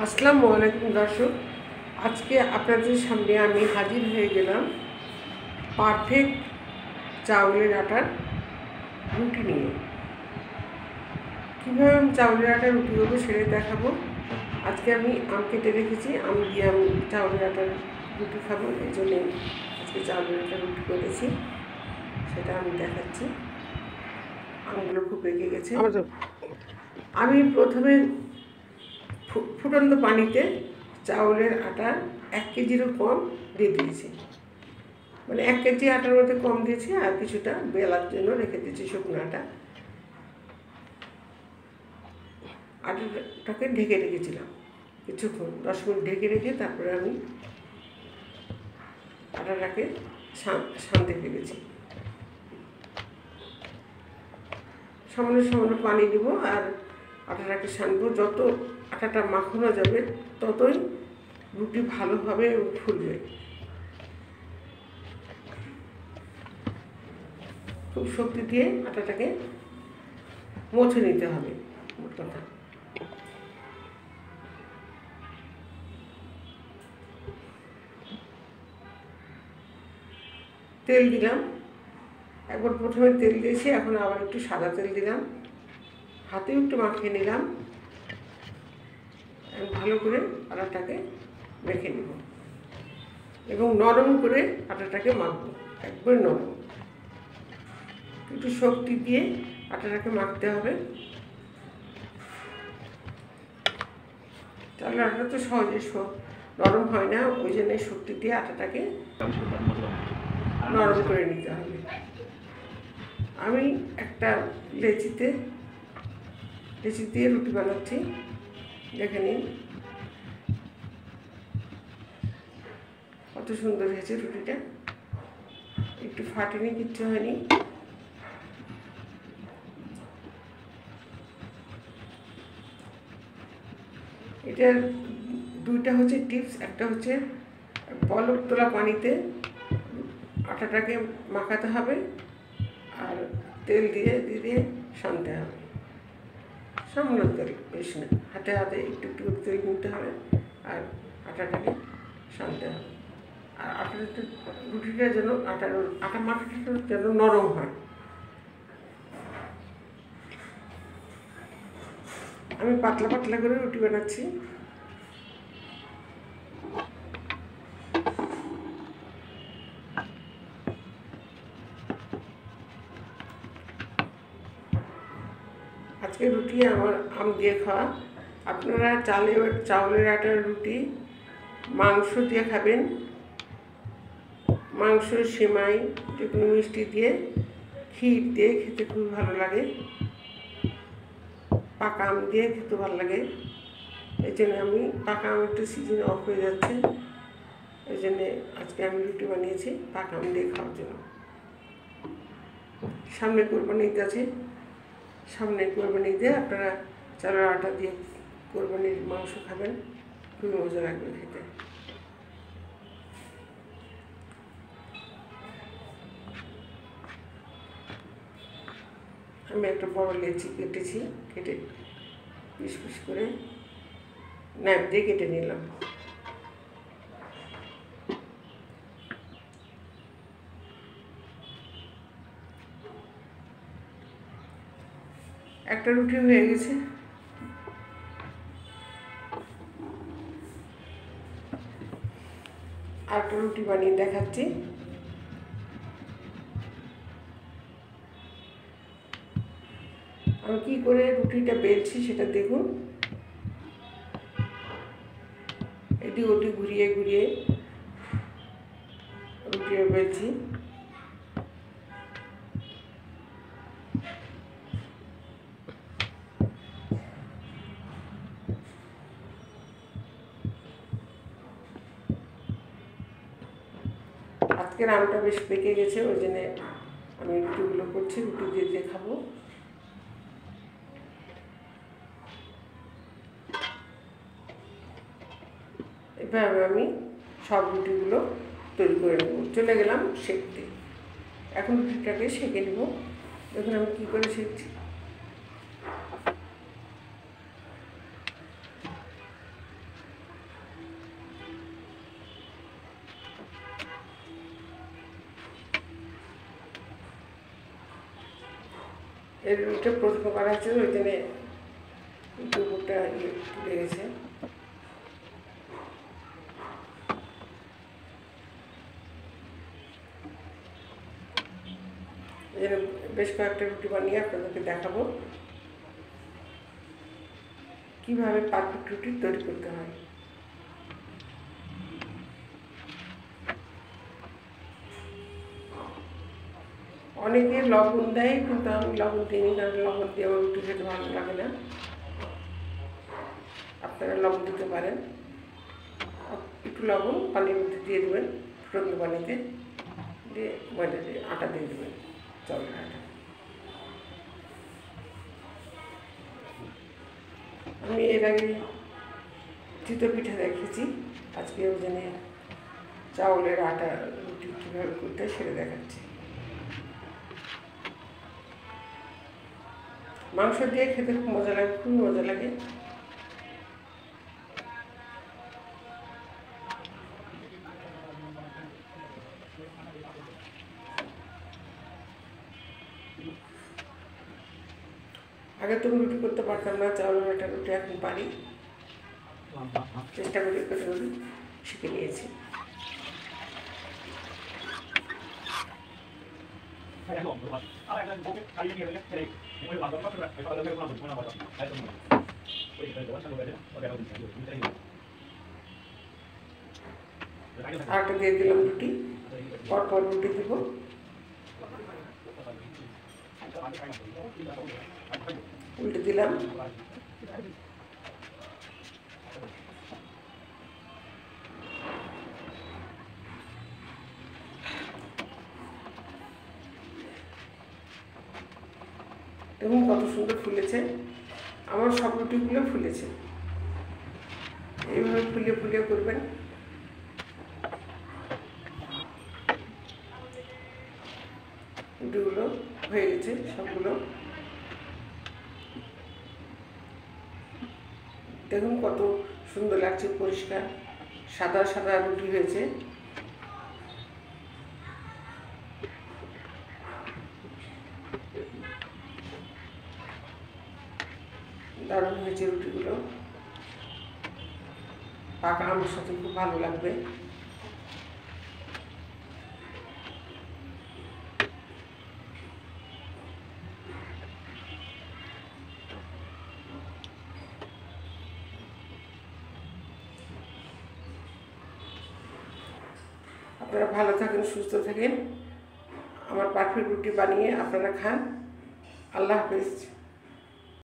আসসালামু আলাইকুম দর্শক, আজকে আপনাদের সামনে আমি হাজির হয়ে গেলাম পারফেক্ট চাউলের আটার রুটি নিয়ে। কীভাবে আমি চাউলের আটার রুটি করবো সেটাই দেখাবো। আজকে আমি আম কেটে রেখেছি, আম দিয়ে আমি চাউলের আটার রুটি খাবো, এই জন্যে আজকে চাউলের আটার রুটি করেছি, সেটা আমি দেখাচ্ছি। আমগুলো খুব পেকে গেছে। আমি প্রথমে ফুটন্ত পানিতে চাউলের আটা 1 কেজিরও কম দিয়ে দিয়েছি, মানে 1 কেজি আটার মধ্যে কম দিয়েছি, আর কিছুটা বেলার জন্য রেখে দিয়েছি শুকনো আটা। আটাটাকে ঢেকে রেখেছিলাম কিছুক্ষণ, 10 মিনিট ঢেকে রেখে তারপরে আমি আটাটাকে সানতে ফেলেছি। সামান্য সামান্য পানি দেবো আর আটাটাকে সানবো। যত আটাটা মাখানো যাবে ততই রুটি ভালোভাবে ফুলবে। খুব শক্তি দিয়ে আটাটাকে মুছে নিতে হবে, মোট কথা। তেল দিলাম, একবার প্রথমে তেল দিয়েছি, এখন আবার একটু সাদা তেল দিলাম, হাতেও একটু মাখিয়ে নিলাম। ভালো করে আটাটাকে মেখে নেব এবং নরম করে আটাটাকে মাখবো, একবার নরম। একটু শক্তি দিয়ে আটাটাকে মাখতে হবে। তাহলে আটাটা তো সহজে নরম হয় না, ওই জন্য শক্তি দিয়ে আটাটাকে নরম করে নিতে হবে। আমি একটা লেচি দিয়ে রুটি বানাচ্ছি, দেখে নিন কত সুন্দর হয়েছে রুটিটা, একটু ফাটেনি, কিচ্ছু হয়নি। এটার দুইটা হচ্ছে টিপস। একটা হচ্ছে বলক তোলা পানিতে আটাটাকে মাখাতে হবে, আর তেল দিয়ে সানতে হবে। সামান্য তেল, বেশি না, হাতে হাতে একটু একটু তেল নিতে হবে আর আটাটাকে সানতে হবে। আর আটাটা রুটিটা যেন আটা মাখাটা যেন নরম হয়। আমি পাতলা পাতলা করে রুটি বানাচ্ছি। আজকে রুটি আমার আম দিয়ে খাওয়া। আপনারা চাউলের আটার রুটি মাংস দিয়ে খাবেন, মাংস, সেমাই, যে কোনো মিষ্টি দিয়ে, ক্ষীর দিয়ে খেতে খুব ভালো লাগে, পাকা আম দিয়ে খেতে ভালো লাগে। এই জন্য আমি পাকা আম একটু সিজন অফ হয়ে যাচ্ছে, এই জন্যে আজকে আমি রুটি বানিয়েছি পাকা আম দিয়ে খাওয়ার জন্য। সামনে কোরবানি ঈদ আছে, সামনে কোরবানি ঈদে আপনারা চালের আটা দিয়ে কোরবানির মাংস খাবেন, খুবই মজা লাগবে খেতে। আমি একটা বড় লেচি কেটেছি, কেটে পিস পিস করে নাইফ দিয়ে কেটে নিলাম। একটা রুটি হয়ে গেছে। আর একটা রুটি বানিয়ে দেখাচ্ছি। আমি কী করে রুটিটা বেলছি সেটা দেখুন। এদিক ওদিক ঘুরিয়ে ঘুরিয়ে রুটিটা বেলছি। আজকের আমটা বেশ পেকে গেছে, ওই জন্যে আমি রুটিগুলো করছি, রুটি দিয়ে খাবো। এভাবে আমি সব রুটিগুলো তৈরি করে নেব। চলে গেলাম সেঁকতে। এখন রুটিটাকে সেঁকে নেব। দেখুন আমি কী করে সেঁকছি। এর রুটিটা প্রথম করা হচ্ছে, ওই জন্য উপরটা তুলে গেছে। এই জন্য বেশ কয়েকটা রুটি বানিয়ে আপনাদেরকে দেখাবো কীভাবে পারফেক্ট রুটি তৈরি করতে হয়। অনেকে লবণ দেয়, কিন্তু আমি লবণ দিইনি, কারণ লবণ দিয়ে আমার রুটি খেতে ভালো লাগে না। আপনারা লবণ দিতে পারেন, একটু লবণ পানির মধ্যে দিয়ে দেবেন, ফুটন্ত পানিতে দিয়ে ময়দা দিয়ে আটা দিয়ে দেবেন, চাউলের আটা। আমি এর আগে চিতই পিঠা দেখেছি, আজকে ওই জন্য চাউলের আটা রুটি কীভাবে করতে হয় সেটা দেখাচ্ছি। মাংস দিয়ে খেতে খুব মজা লাগে, খুবই মজা লাগে। আগে তো রুটি করতে পারতাম না, চাউলের আটা রুটি এখন পারি, চেষ্টা করি করে করি শিখে নিয়েছি। আটা দিয়ে দিলাম রুটি, পরপর রুটি দিব। উল্টে দিলাম। দেখুন কত সুন্দর ফুলেছে, আমার সব রুটিগুলো ফুলেছে। এইভাবে ফুলিয়ে ফুলিয়ে করবেন। রুটিগুলো হয়ে গেছে সবগুলো। দেখুন কত সুন্দর লাগছে, পরিষ্কার সাদা সাদা রুটি হয়েছে। দারুণ হয়েছে রুটিগুলো, পাকা আমের সাথে খুব ভালো লাগবে। আপনারা ভালো থাকেন, সুস্থ থাকেন। আমার পারফেক্ট রুটি বানিয়ে আপনারা খান। আল্লাহ হাফেজ।